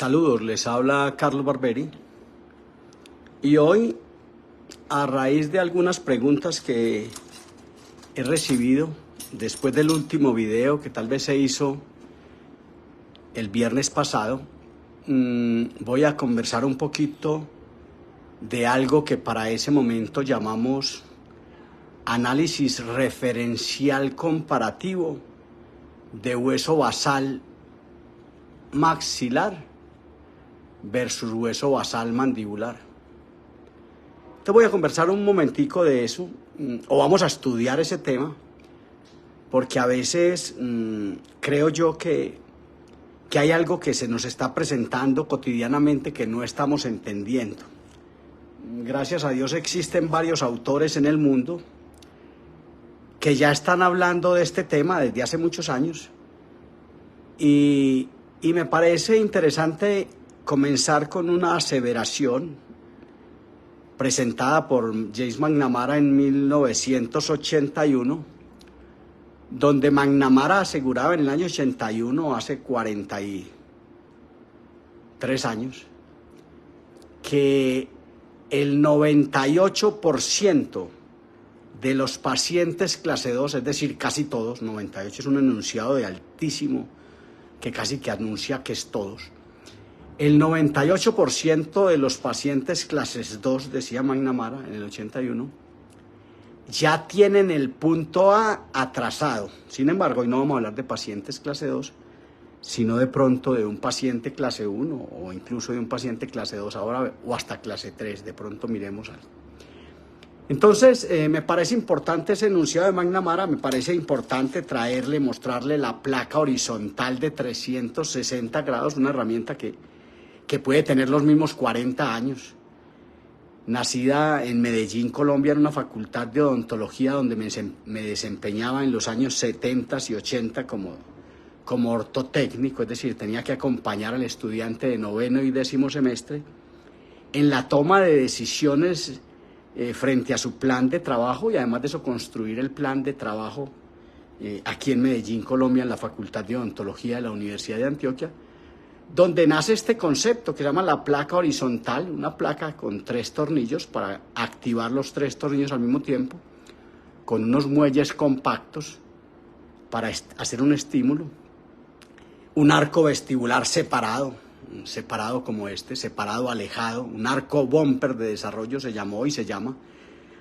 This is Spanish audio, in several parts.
Saludos, les habla Carlos Barberi y hoy, a raíz de algunas preguntas que he recibido después del último video que tal vez se hizo el viernes pasado, voy a conversar un poquito de algo que para ese momento llamamos análisis referencial comparativo de hueso basal maxilar versus hueso basal mandibular. Te voy a conversar un momentico de eso, o vamos a estudiar ese tema, porque a veces creo yo que hay algo que se nos está presentando cotidianamente que no estamos entendiendo. Gracias a Dios existen varios autores en el mundo que ya están hablando de este tema desde hace muchos años y me parece interesante comenzar con una aseveración presentada por James McNamara en 1981, donde McNamara aseguraba en el año 81, hace 43 años, que el 98% de los pacientes clase 2, es decir, casi todos, 98 es un enunciado de altísimo, que casi que anuncia que es todos. El 98% de los pacientes clases 2, decía McNamara en el 81, ya tienen el punto A atrasado. Sin embargo, hoy no vamos a hablar de pacientes clase 2, sino de pronto de un paciente clase 1 o incluso de un paciente clase 2 ahora o hasta clase 3, de pronto miremos algo. Entonces, me parece importante ese enunciado de McNamara, me parece importante mostrarle la placa horizontal de 360 grados, una herramienta que puede tener los mismos 40 años. Nacida en Medellín, Colombia, en una facultad de odontología donde me desempeñaba en los años 70 y 80 como ortotécnico, es decir, tenía que acompañar al estudiante de noveno y décimo semestre en la toma de decisiones frente a su plan de trabajo y además de eso construir el plan de trabajo aquí en Medellín, Colombia, en la Facultad de Odontología de la Universidad de Antioquia, donde nace este concepto que se llama la placa horizontal, una placa con 3 tornillos para activar los 3 tornillos al mismo tiempo, con unos muelles compactos para hacer un estímulo, un arco vestibular separado como este, separado, alejado, un arco bumper de desarrollo se llamó y se llama,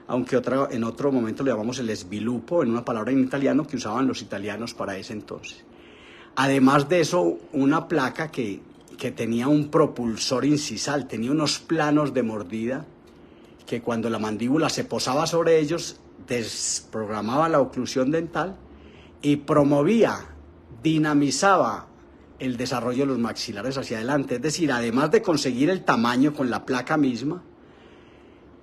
aunque en otro momento le llamamos el sviluppo, en una palabra en italiano que usaban los italianos para ese entonces. Además de eso, una placa que tenía un propulsor incisal, tenía unos planos de mordida que cuando la mandíbula se posaba sobre ellos desprogramaba la oclusión dental y promovía, dinamizaba el desarrollo de los maxilares hacia adelante. Es decir, además de conseguir el tamaño con la placa misma,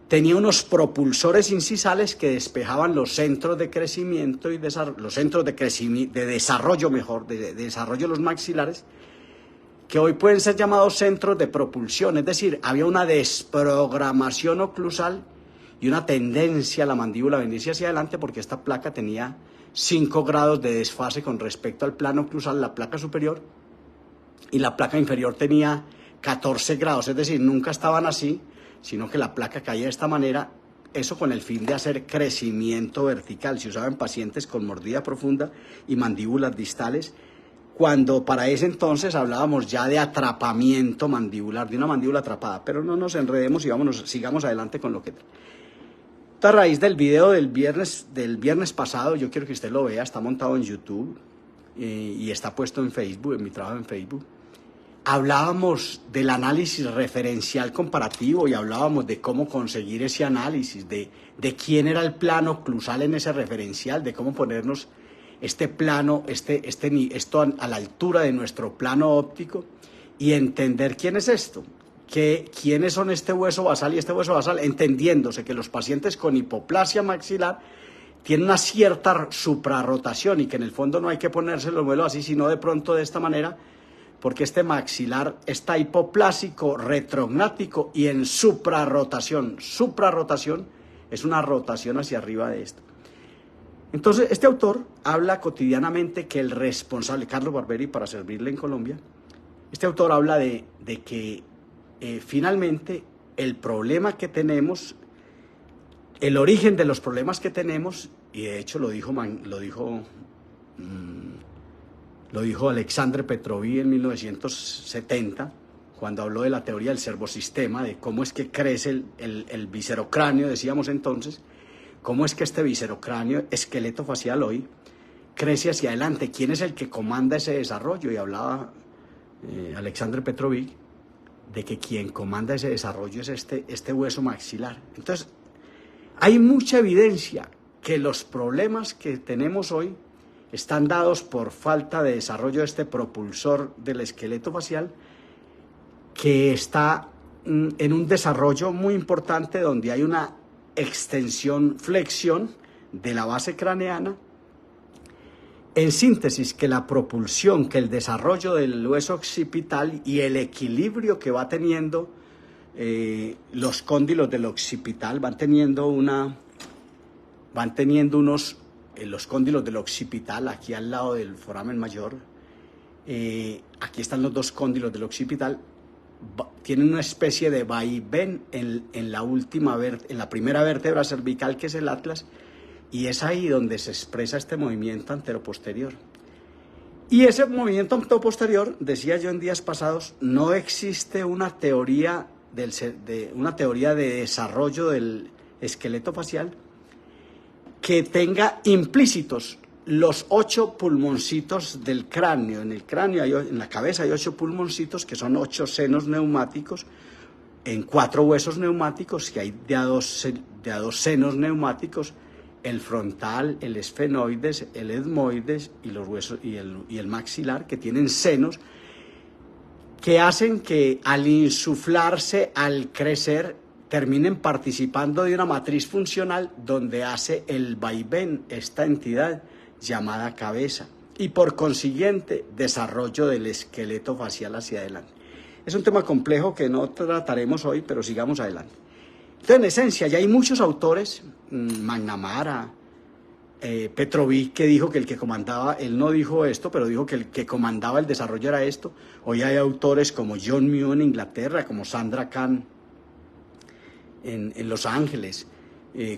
tenía unos propulsores incisales que despejaban los centros de crecimiento y los centros de desarrollo de los maxilares, que hoy pueden ser llamados centros de propulsión. Es decir, había una desprogramación oclusal y una tendencia a la mandíbula a venirse hacia adelante porque esta placa tenía 5 grados de desfase con respecto al plano oclusal, la placa superior, y la placa inferior tenía 14 grados, es decir, nunca estaban así, sino que la placa caía de esta manera, eso con el fin de hacer crecimiento vertical. Se usaba en pacientes con mordida profunda y mandíbulas distales, cuando para ese entonces hablábamos ya de atrapamiento mandibular, de una mandíbula atrapada. Pero no nos enredemos y sigamos adelante con lo que... A raíz del video del viernes pasado, yo quiero que usted lo vea, está montado en YouTube y está puesto en Facebook, en mi trabajo en Facebook. Hablábamos del análisis referencial comparativo y hablábamos de cómo conseguir ese análisis, de quién era el plano oclusal en ese referencial, de cómo ponernos este plano, esto a la altura de nuestro plano óptico y entender quién es esto, quiénes son este hueso basal y este hueso basal, entendiéndose que los pacientes con hipoplasia maxilar tienen una cierta suprarrotación y que en el fondo no hay que ponerse los vuelos así, sino de pronto de esta manera, porque este maxilar está hipoplásico, retrognático y en suprarrotación. Suprarrotación es una rotación hacia arriba de esto. Entonces, este autor habla cotidianamente que el responsable, Carlos Barberi, para servirle en Colombia, Este autor habla de que finalmente el problema que tenemos, el origen de los problemas que tenemos, y de hecho lo dijo Alexandre Petrovich en 1970, cuando habló de la teoría del servosistema, de cómo es que crece el viscerocráneo, decíamos entonces, cómo es que este viscerocráneo, esqueleto facial hoy, crece hacia adelante. ¿Quién es el que comanda ese desarrollo? Y hablaba Alexandre Petrovich de que quien comanda ese desarrollo es este hueso maxilar. Entonces, hay mucha evidencia que los problemas que tenemos hoy están dados por falta de desarrollo de este propulsor del esqueleto facial, que está en un desarrollo muy importante donde hay una extensión, flexión de la base craneana. En síntesis, que la propulsión, que el desarrollo del hueso occipital y el equilibrio que va teniendo los cóndilos del occipital los cóndilos del occipital, aquí al lado del foramen mayor, aquí están los dos cóndilos del occipital, tienen una especie de vaivén en la primera vértebra cervical, que es el atlas, y es ahí donde se expresa este movimiento anteroposterior. Y ese movimiento anteroposterior, decía yo en días pasados, no existe una teoría de desarrollo del esqueleto facial que tenga implícitos los 8 pulmoncitos del cráneo. En el cráneo, en la cabeza hay 8 pulmoncitos, que son 8 senos neumáticos, en 4 huesos neumáticos, que hay de a dos senos neumáticos, el frontal, el esfenoides, el etmoides y los huesos y el maxilar, que tienen senos que hacen que al insuflarse, al crecer, terminen participando de una matriz funcional donde hace el vaivén esta entidad llamada cabeza, y por consiguiente desarrollo del esqueleto facial hacia adelante. Es un tema complejo que no trataremos hoy, pero sigamos adelante. Entonces, en esencia, ya hay muchos autores, McNamara, Petrovich, que dijo que el que comandaba, él no dijo esto, pero dijo que el que comandaba el desarrollo era esto. Hoy hay autores como John Mew en Inglaterra, como Sandra Kahn en Los Ángeles,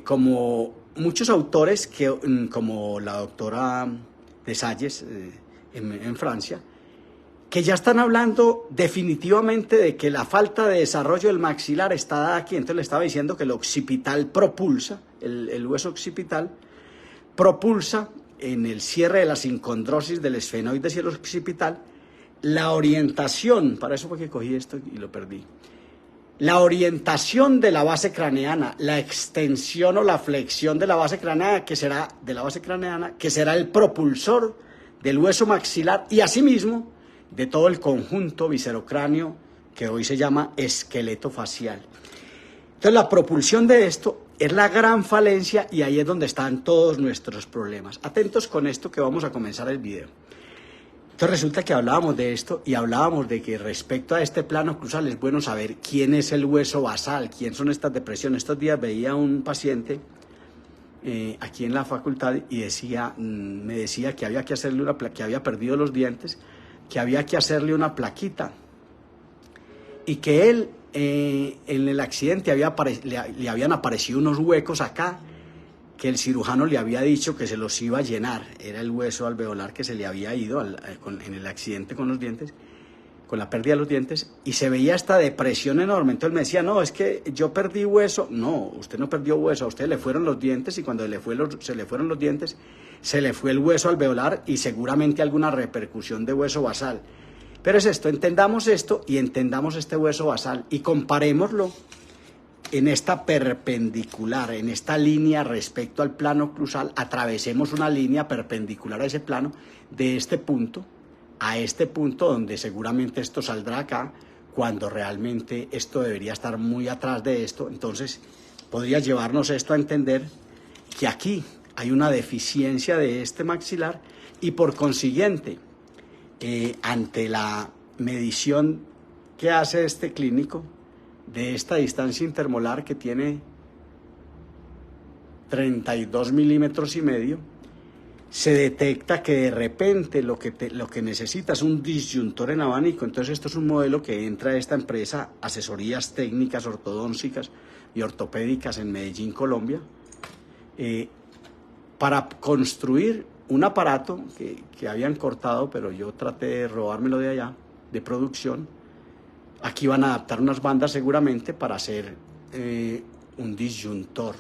como muchos autores, como la doctora Desalles en Francia, que ya están hablando definitivamente de que la falta de desarrollo del maxilar está dada aquí. Entonces le estaba diciendo que el occipital propulsa, el hueso occipital propulsa en el cierre de la sincondrosis del esfenoides y el occipital la orientación, para eso fue que cogí esto y lo perdí, la orientación de la base craneana, la extensión o la flexión de la base craneana, que será el propulsor del hueso maxilar y asimismo de todo el conjunto viscerocráneo que hoy se llama esqueleto facial. Entonces la propulsión de esto es la gran falencia y ahí es donde están todos nuestros problemas. Atentos con esto que vamos a comenzar el video. Entonces resulta que hablábamos de esto y hablábamos de que respecto a este plano cruzal es bueno saber quién es el hueso basal, quién son estas depresiones. Estos días veía un paciente aquí en la facultad y me decía que había que hacerle que había perdido los dientes, que había que hacerle una plaquita y que él en el accidente le habían aparecido unos huecos acá que el cirujano le había dicho que se los iba a llenar. Era el hueso alveolar que se le había ido en el accidente con los dientes, con la pérdida de los dientes, y se veía esta depresión enorme. Entonces me decía, no, es que yo perdí hueso. No, usted no perdió hueso, a usted le fueron los dientes, y cuando se le fueron los dientes, se le fue el hueso alveolar y seguramente alguna repercusión de hueso basal. Pero es esto, entendamos esto y entendamos este hueso basal y comparémoslo en esta perpendicular, en esta línea respecto al plano cruzal. Atravesemos una línea perpendicular a ese plano de este punto a este punto, donde seguramente esto saldrá acá, cuando realmente esto debería estar muy atrás de esto. Entonces podría llevarnos esto a entender que aquí hay una deficiencia de este maxilar y por consiguiente, ante la medición que hace este clínico de esta distancia intermolar que tiene 32,5 milímetros, se detecta que de repente lo que necesita es un disyuntor en abanico. Entonces esto es un modelo que entra a esta empresa, Asesorías Técnicas Ortodónticas y Ortopédicas en Medellín, Colombia, para construir un aparato que habían cortado, pero yo traté de robármelo de allá, de producción. Aquí van a adaptar unas bandas seguramente para hacer un disyuntor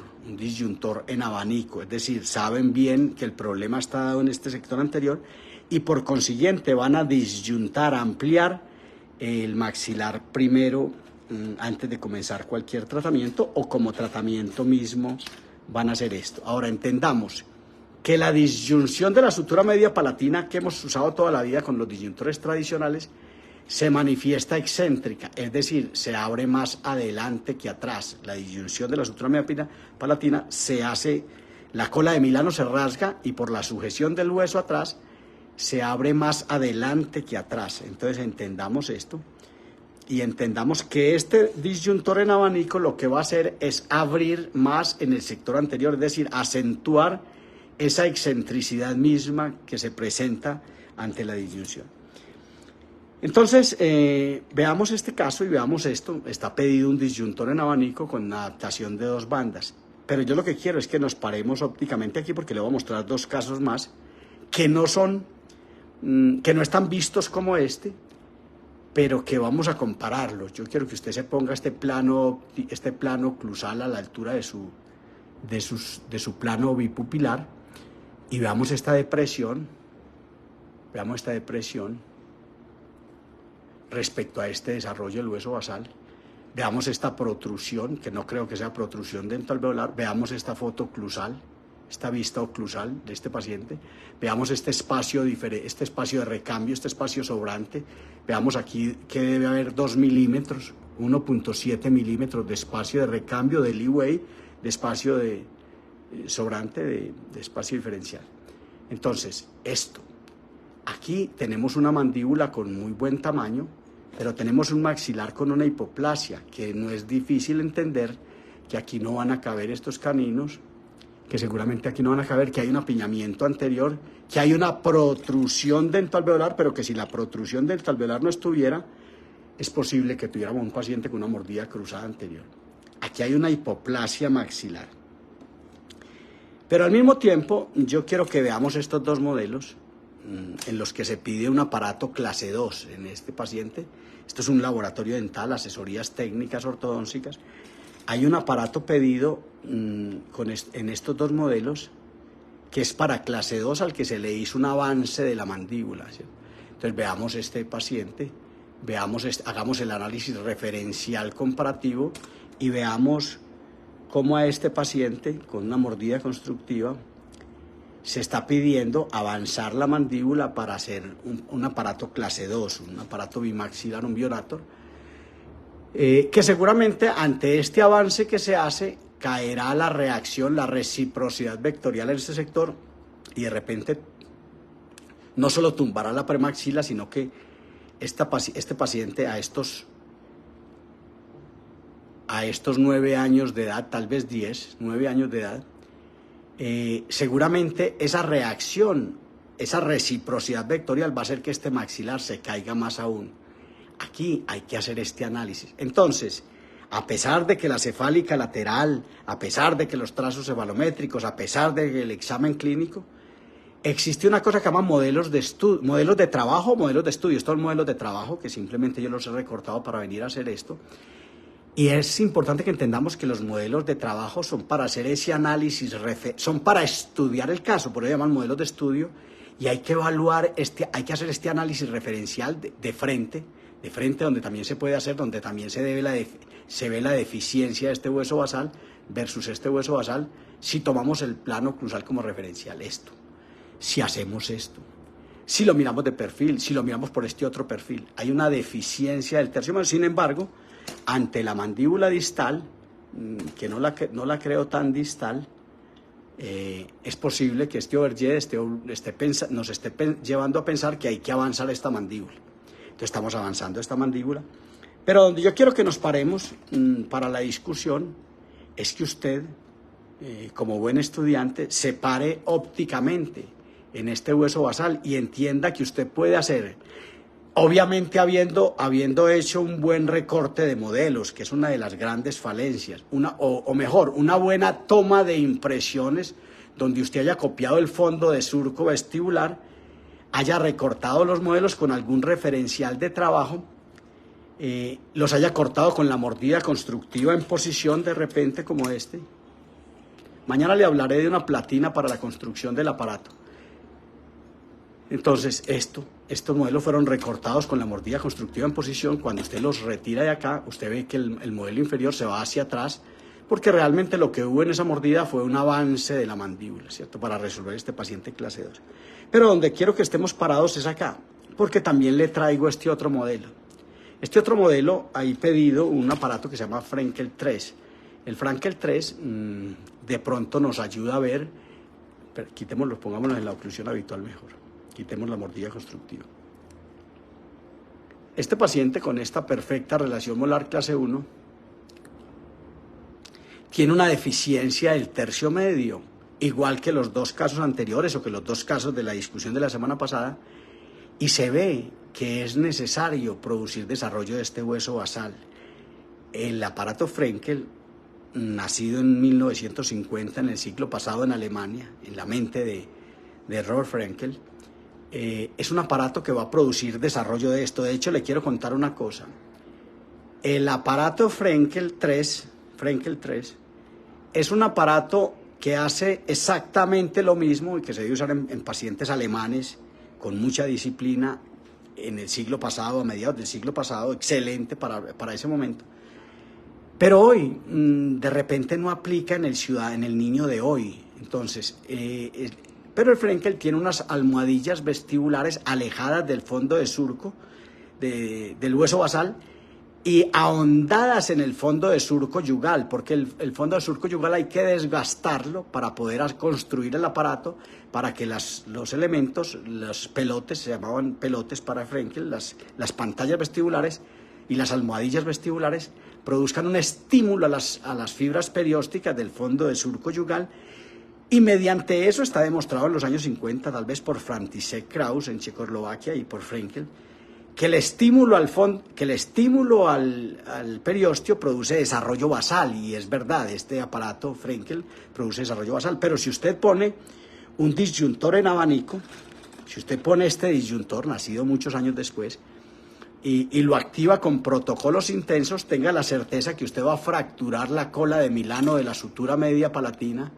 en abanico, es decir, saben bien que el problema está dado en este sector anterior y por consiguiente van a disyuntar, ampliar el maxilar primero antes de comenzar cualquier tratamiento, o como tratamiento mismo van a hacer esto. Ahora entendamos que la disyunción de la sutura media palatina que hemos usado toda la vida con los disyuntores tradicionales se manifiesta excéntrica, es decir, se abre más adelante que atrás. La disyunción de la sutura media palatina se hace, la cola de Milano se rasga y por la sujeción del hueso atrás se abre más adelante que atrás. Entonces entendamos esto y entendamos que este disyuntor en abanico lo que va a hacer es abrir más en el sector anterior, es decir, acentuar esa excentricidad misma que se presenta ante la disyunción. Entonces, veamos este caso y veamos esto. Está pedido un disyuntor en abanico con una adaptación de 2 bandas. Pero yo lo que quiero es que nos paremos ópticamente aquí porque le voy a mostrar 2 casos más que no están vistos como este, pero que vamos a compararlos. Yo quiero que usted se ponga este plano oclusal a la altura de su plano bipupilar y veamos esta depresión. Veamos esta depresión respecto a este desarrollo del hueso basal. Veamos esta protrusión, que no creo que sea protrusión dentoalveolar. Veamos esta foto oclusal, esta vista oclusal de este paciente. Veamos este espacio de recambio, este espacio sobrante. Veamos aquí que debe haber 2 milímetros, 1.7 milímetros de espacio de recambio, de leeway, de espacio de sobrante, de espacio diferencial. Entonces, esto. Aquí tenemos una mandíbula con muy buen tamaño, pero tenemos un maxilar con una hipoplasia, que no es difícil entender que aquí no van a caber estos caninos, que seguramente aquí no van a caber, que hay un apiñamiento anterior, que hay una protrusión dentoalveolar, pero que si la protrusión dentoalveolar no estuviera, es posible que tuviéramos un paciente con una mordida cruzada anterior. Aquí hay una hipoplasia maxilar. Pero al mismo tiempo, yo quiero que veamos estos 2 modelos en los que se pide un aparato clase 2 en este paciente. Esto es un laboratorio dental, Asesorías Técnicas Ortodónticas. Hay un aparato pedido en estos 2 modelos que es para clase 2 al que se le hizo un avance de la mandíbula, ¿cierto? Entonces veamos este paciente, hagamos el análisis referencial comparativo y veamos cómo a este paciente con una mordida constructiva se está pidiendo avanzar la mandíbula para hacer un aparato clase 2, un aparato bimaxilar, un Biorator, que seguramente ante este avance que se hace caerá la reacción, la reciprocidad vectorial en este sector y de repente no solo tumbará la premaxila, sino que este paciente a estos 9 años de edad, tal vez 10, 9 años de edad, seguramente esa reacción, esa reciprocidad vectorial va a hacer que este maxilar se caiga más aún. Aquí hay que hacer este análisis. Entonces, a pesar de que la cefálica lateral, a pesar de que los trazos cefalométricos, a pesar del examen clínico, existe una cosa que llaman modelos de trabajo, modelos de estudio. Estos modelos de trabajo que simplemente yo los he recortado para venir a hacer esto. Y es importante que entendamos que los modelos de trabajo son para hacer ese análisis, son para estudiar el caso, por eso llaman modelos de estudio, y hay que evaluar, hay que hacer este análisis referencial de frente, donde también se puede hacer, donde también se ve la deficiencia de este hueso basal versus este hueso basal, si tomamos el plano oclusal como referencial, si hacemos esto, si lo miramos de perfil, si lo miramos por este otro perfil, hay una deficiencia del tercio mayor. Sin embargo, ante la mandíbula distal, que no la creo tan distal, es posible que este overjet nos esté llevando a pensar que hay que avanzar esta mandíbula. Entonces estamos avanzando esta mandíbula. Pero donde yo quiero que nos paremos para la discusión es que usted, como buen estudiante, separe ópticamente en este hueso basal y entienda que usted puede hacer, obviamente habiendo hecho un buen recorte de modelos, que es una de las grandes falencias, o mejor, una buena toma de impresiones donde usted haya copiado el fondo de surco vestibular, haya recortado los modelos con algún referencial de trabajo, los haya cortado con la mordida constructiva en posición de repente como este. Mañana le hablaré de una platina para la construcción del aparato. Entonces, estos modelos fueron recortados con la mordida constructiva en posición. Cuando usted los retira de acá, usted ve que el modelo inferior se va hacia atrás, porque realmente lo que hubo en esa mordida fue un avance de la mandíbula, ¿cierto?, para resolver este paciente clase 2. Pero donde quiero que estemos parados es acá, porque también le traigo este otro modelo. Este otro modelo, hay pedido un aparato que se llama Frenkel 3. El Frenkel 3 de pronto nos ayuda a ver, pero quitémoslo, pongámoslo en la oclusión habitual mejor, quitemos la mordida constructiva. Este paciente con esta perfecta relación molar clase 1 tiene una deficiencia del tercio medio, igual que los dos casos anteriores o que los dos casos de la discusión de la semana pasada, y se ve que es necesario producir desarrollo de este hueso basal. El aparato Frenkel, nacido en 1950, en el siglo pasado en Alemania, en la mente de Robert Frenkel, es un aparato que va a producir desarrollo de esto. De hecho, le quiero contar una cosa. El aparato Frenkel 3 es un aparato que hace exactamente lo mismo y que se debe usar en pacientes alemanes con mucha disciplina en el siglo pasado, a mediados del siglo pasado, excelente para ese momento. Pero hoy, de repente, no aplica en el niño de hoy. Entonces, pero el Frenkel tiene unas almohadillas vestibulares alejadas del fondo de surco, del hueso basal, y ahondadas en el fondo de surco yugal, porque el fondo de surco yugal hay que desgastarlo para poder construir el aparato, para que los elementos, los pelotes, se llamaban pelotes para Frenkel, las pantallas vestibulares y las almohadillas vestibulares, produzcan un estímulo a las fibras periósticas del fondo de surco yugal, y mediante eso está demostrado en los años 50, tal vez por František Kraus en Checoslovaquia y por Frenkel, que el estímulo al periósteo produce desarrollo basal, y es verdad, este aparato Frenkel produce desarrollo basal. Pero si usted pone un disyuntor en abanico, si usted pone este disyuntor, nacido muchos años después, y lo activa con protocolos intensos, tenga la certeza que usted va a fracturar la cola de Milano de la sutura media palatina,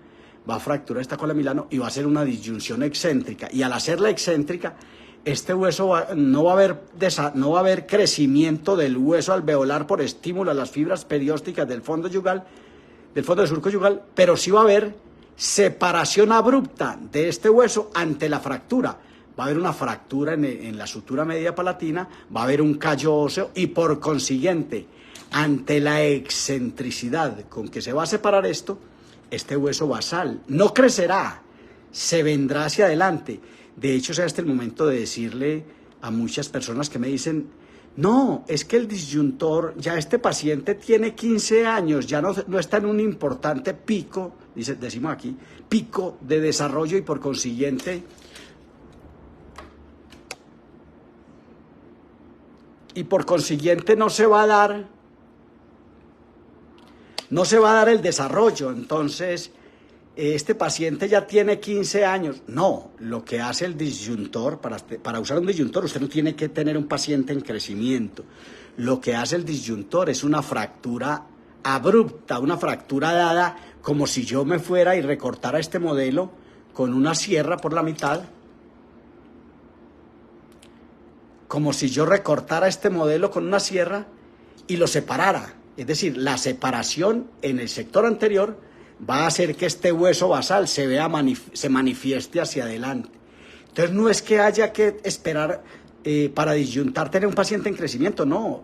va a fracturar esta cola de Milano y va a hacer una disyunción excéntrica, y al hacerla excéntrica, este hueso no va a haber crecimiento del hueso alveolar por estímulo a las fibras periósticas del fondo yugal, del fondo del surco yugal, pero sí va a haber separación abrupta de este hueso ante la fractura. Va a haber una fractura en la sutura media palatina, va a haber un callo óseo, y por consiguiente, ante la excentricidad con que se va a separar esto, este hueso basal no crecerá, se vendrá hacia adelante. De hecho, sea este el momento de decirle a muchas personas que me dicen, no, es que el disyuntor, ya este paciente tiene 15 años, ya no está en un importante pico, decimos aquí, pico de desarrollo, y por consiguiente no se va a dar el desarrollo. Entonces, este paciente ya tiene 15 años. No, lo que hace el disyuntor, para usar un disyuntor, usted no tiene que tener un paciente en crecimiento. Lo que hace el disyuntor es una fractura abrupta, una fractura dada, como si yo me fuera y recortara este modelo con una sierra por la mitad, como si yo recortara este modelo con una sierra y lo separara. Es decir, la separación en el sector anterior va a hacer que este hueso basal se manifieste hacia adelante. Entonces, no es que haya que esperar para disyuntar tener un paciente en crecimiento, no.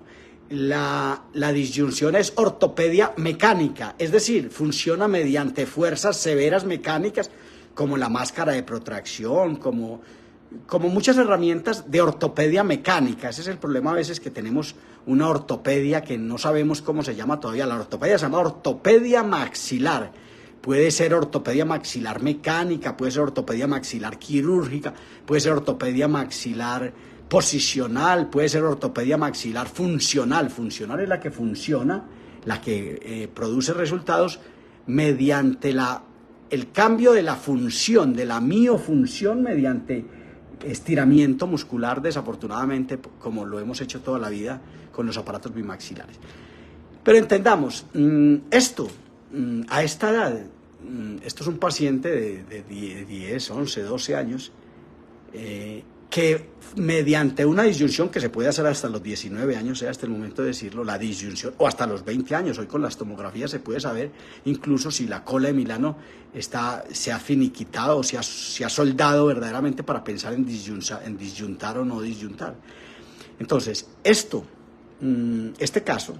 La disyunción es ortopedia mecánica, es decir, funciona mediante fuerzas severas mecánicas, como la máscara de protracción, como muchas herramientas de ortopedia mecánica. Ese es el problema a veces, que tenemos una ortopedia que no sabemos cómo se llama todavía. La ortopedia se llama ortopedia maxilar. puede ser ortopedia maxilar mecánica, puede ser ortopedia maxilar quirúrgica, puede ser ortopedia maxilar posicional, puede ser ortopedia maxilar funcional. Funcional es la que funciona, la que produce resultados mediante el cambio de la función, de la miofunción mediante estiramiento muscular, desafortunadamente, como lo hemos hecho toda la vida con los aparatos bimaxilares. Pero entendamos, esto, a esta edad, esto es un paciente de 10, 11, 12 años, que mediante una disyunción que se puede hacer hasta los 19 años, hasta el momento de decirlo, la disyunción, o hasta los 20 años, hoy con las tomografías se puede saber incluso si la cola de Milano se ha finiquitado o se ha soldado verdaderamente para pensar en disyuntar o no disyuntar. Entonces, este caso,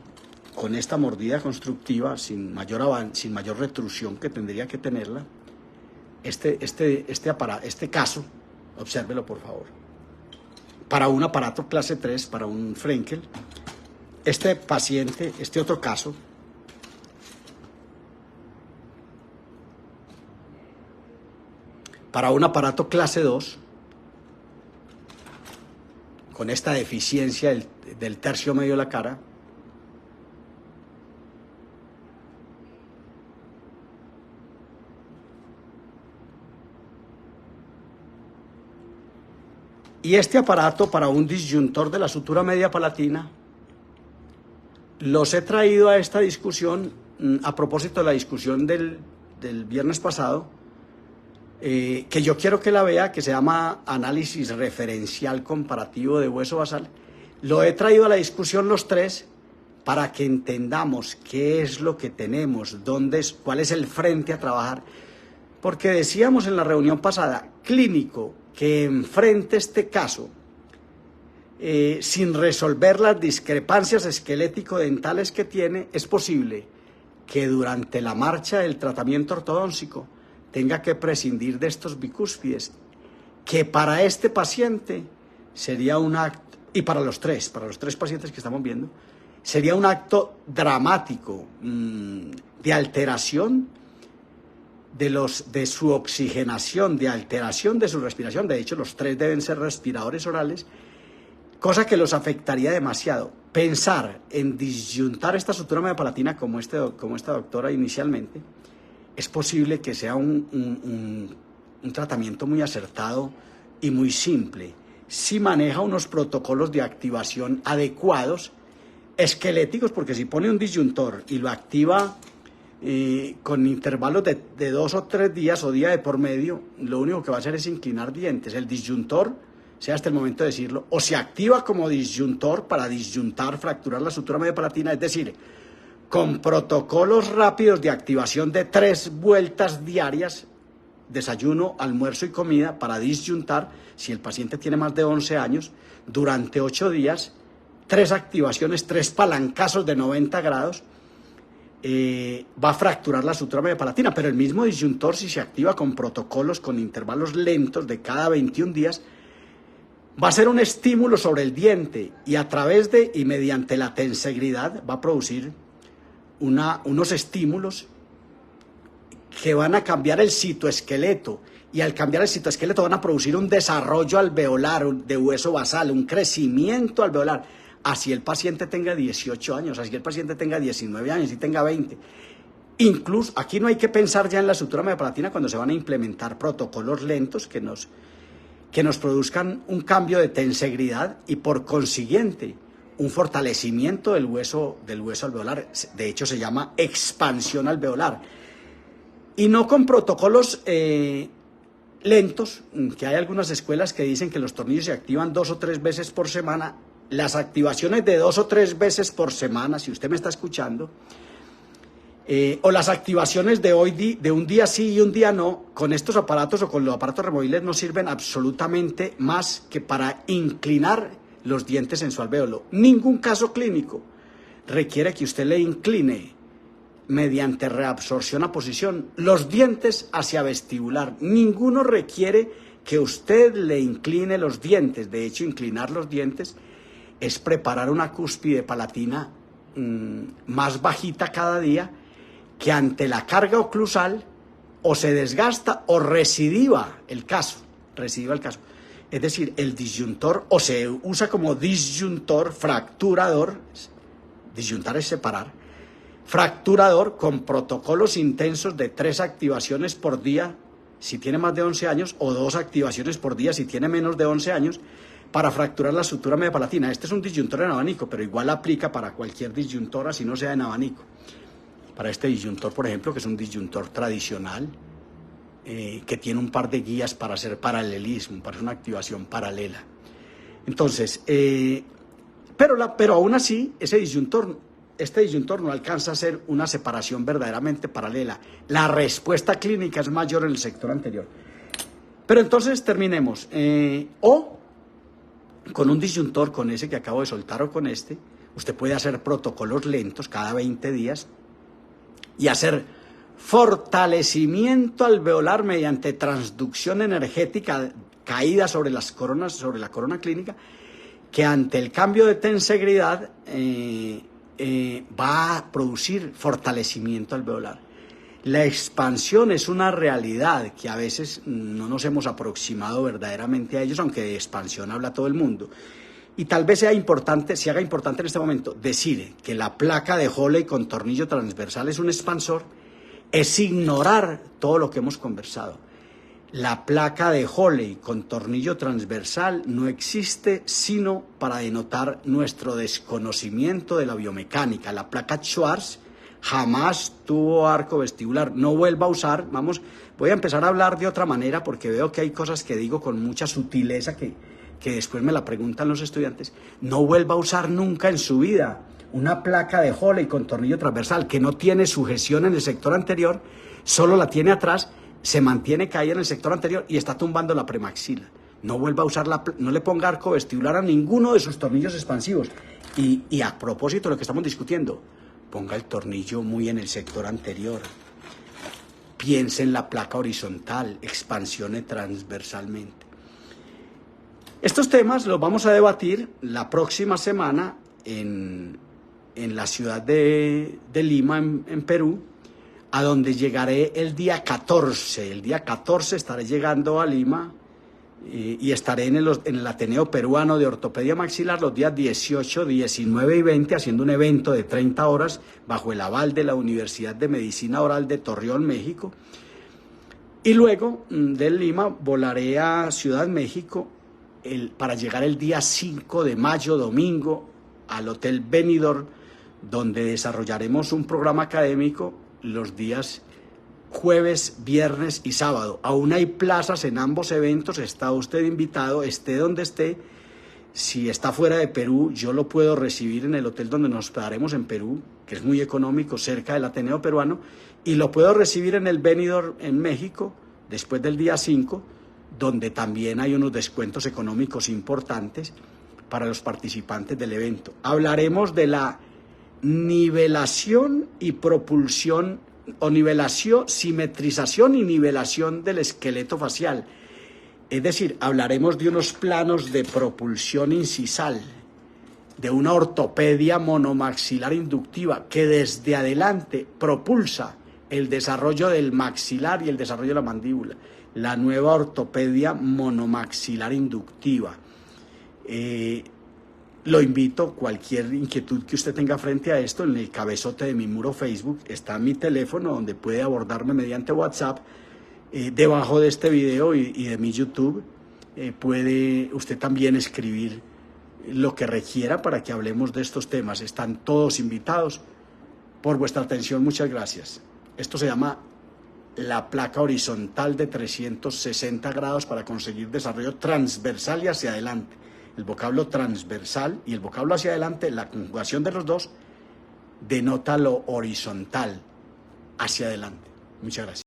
con esta mordida constructiva, sin mayor retrusión que tendría que tenerla, este caso, obsérvelo por favor, para un aparato clase 3, para un Frenkel, este paciente, este otro caso, para un aparato clase 2, con esta deficiencia del tercio medio de la cara, y este aparato para un disyuntor de la sutura media palatina, los he traído a esta discusión a propósito de la discusión del viernes pasado, que yo quiero que la vea, que se llama análisis referencial comparativo de hueso basal. Lo he traído a la discusión los tres para que entendamos qué es lo que tenemos, cuál es el frente a trabajar. Porque decíamos en la reunión pasada, clínico que enfrente este caso sin resolver las discrepancias esquelético-dentales que tiene, es posible que durante la marcha del tratamiento ortodóntico tenga que prescindir de estos bicúspides, que para este paciente sería un acto, y para los tres pacientes que estamos viendo, sería un acto dramático de alteración de su oxigenación, de alteración de su respiración. De hecho, los tres deben ser respiradores orales, cosa que los afectaría demasiado. Pensar en disyuntar esta sutura mediapalatina como esta doctora inicialmente, es posible que sea un tratamiento muy acertado y muy simple, si maneja unos protocolos de activación adecuados, esqueléticos, porque si pone un disyuntor y lo activa con intervalos de 2 o 3 días o día de por medio, lo único que va a hacer es inclinar dientes. El disyuntor, sea hasta el momento de decirlo, o se activa como disyuntor para disyuntar, fracturar la sutura mediapalatina, es decir, con protocolos rápidos de activación de 3 vueltas diarias, desayuno, almuerzo y comida, para disyuntar, si el paciente tiene más de 11 años, durante 8 días, 3 activaciones, 3 palancazos de 90 grados, va a fracturar la sutura mediapalatina. Pero el mismo disyuntor, si se activa con protocolos, con intervalos lentos de cada 21 días, va a ser un estímulo sobre el diente y mediante la tensegridad va a producir unos estímulos que van a cambiar el citoesqueleto, y al cambiar el citoesqueleto van a producir un desarrollo alveolar de hueso basal, un crecimiento alveolar. Así el paciente tenga 18 años, así el paciente tenga 19 años, y tenga 20. Incluso, aquí no hay que pensar ya en la sutura mediapalatina cuando se van a implementar protocolos lentos que nos produzcan un cambio de tensegridad y por consiguiente un fortalecimiento del hueso alveolar. De hecho se llama expansión alveolar. Y no con protocolos lentos, que hay algunas escuelas que dicen que los tornillos se activan 2 o 3 veces por semana. Las activaciones de 2 o 3 veces por semana, si usted me está escuchando, o las activaciones de un día sí y un día no, con estos aparatos o con los aparatos removibles no sirven absolutamente más que para inclinar los dientes en su alvéolo. Ningún caso clínico requiere que usted le incline mediante reabsorción a posición los dientes hacia vestibular. Ninguno requiere que usted le incline los dientes. De hecho, inclinar los dientes es preparar una cúspide palatina más bajita cada día, que ante la carga oclusal o se desgasta o recidiva el caso. Es decir, el disyuntor o se usa como disyuntor fracturador, disyuntar es separar, fracturador con protocolos intensos de 3 activaciones por día si tiene más de 11 años o 2 activaciones por día si tiene menos de 11 años para fracturar la sutura mediapalatina. Este es un disyuntor en abanico, pero igual aplica para cualquier disyuntor así no sea en abanico. Para este disyuntor, por ejemplo, que es un disyuntor tradicional, que tiene un par de guías para hacer paralelismo, para hacer una activación paralela. Entonces, pero aún así, este disyuntor no alcanza a ser una separación verdaderamente paralela. La respuesta clínica es mayor en el sector anterior. Pero entonces terminemos. O con un disyuntor, con ese que acabo de soltar o con este, usted puede hacer protocolos lentos cada 20 días y hacer fortalecimiento alveolar mediante transducción energética caída sobre las coronas, sobre la corona clínica, que ante el cambio de tensegridad va a producir fortalecimiento alveolar. La expansión es una realidad que a veces no nos hemos aproximado verdaderamente a ellos, aunque de expansión habla todo el mundo. Y tal vez se haga importante en este momento decir que la placa de Hole con tornillo transversal es un expansor, es ignorar todo lo que hemos conversado. La placa de Hole con tornillo transversal no existe sino para denotar nuestro desconocimiento de la biomecánica. La placa Schwarz jamás tuvo arco vestibular. No vuelva a usar, voy a empezar a hablar de otra manera porque veo que hay cosas que digo con mucha sutileza que después me la preguntan los estudiantes. No vuelva a usar nunca en su vida una placa de Hole con tornillo transversal que no tiene sujeción en el sector anterior, solo la tiene atrás, se mantiene caída en el sector anterior y está tumbando la premaxila. No vuelva a usar no le ponga arco vestibular a ninguno de sus tornillos expansivos. Y a propósito de lo que estamos discutiendo, ponga el tornillo muy en el sector anterior. Piense en la placa horizontal, expansione transversalmente. Estos temas los vamos a debatir la próxima semana en la ciudad de Lima, en Perú, a donde llegaré el día 14. El día 14 estaré llegando a Lima y estaré en el Ateneo Peruano de Ortopedia Maxilar los días 18, 19 y 20 haciendo un evento de 30 horas bajo el aval de la Universidad de Medicina Oral de Torreón, México. Y luego de Lima volaré a Ciudad México para llegar el día 5 de mayo, domingo, al Hotel Benidorm, donde desarrollaremos un programa académico los días jueves, viernes y sábado. Aún hay plazas en ambos eventos, está usted invitado, esté donde esté. Si está fuera de Perú, yo lo puedo recibir en el hotel donde nos hospedaremos en Perú, que es muy económico, cerca del Ateneo Peruano, y lo puedo recibir en el Benidorm en México, después del día 5, donde también hay unos descuentos económicos importantes para los participantes del evento. Hablaremos de la nivelación y propulsión, o simetrización y nivelación del esqueleto facial. Es decir, hablaremos de unos planos de propulsión incisal, de una ortopedia monomaxilar inductiva que desde adelante propulsa el desarrollo del maxilar y el desarrollo de la mandíbula. La nueva ortopedia monomaxilar inductiva. Lo invito, cualquier inquietud que usted tenga frente a esto, en el cabezote de mi muro Facebook está mi teléfono donde puede abordarme mediante WhatsApp. Debajo de este video y de mi YouTube puede usted también escribir lo que requiera para que hablemos de estos temas. Están todos invitados. Por vuestra atención, muchas gracias. Esto se llama la placa horizontal de 360 grados para conseguir desarrollo transversal y hacia adelante. El vocablo transversal y el vocablo hacia adelante, la conjugación de los dos, denota lo horizontal hacia adelante. Muchas gracias.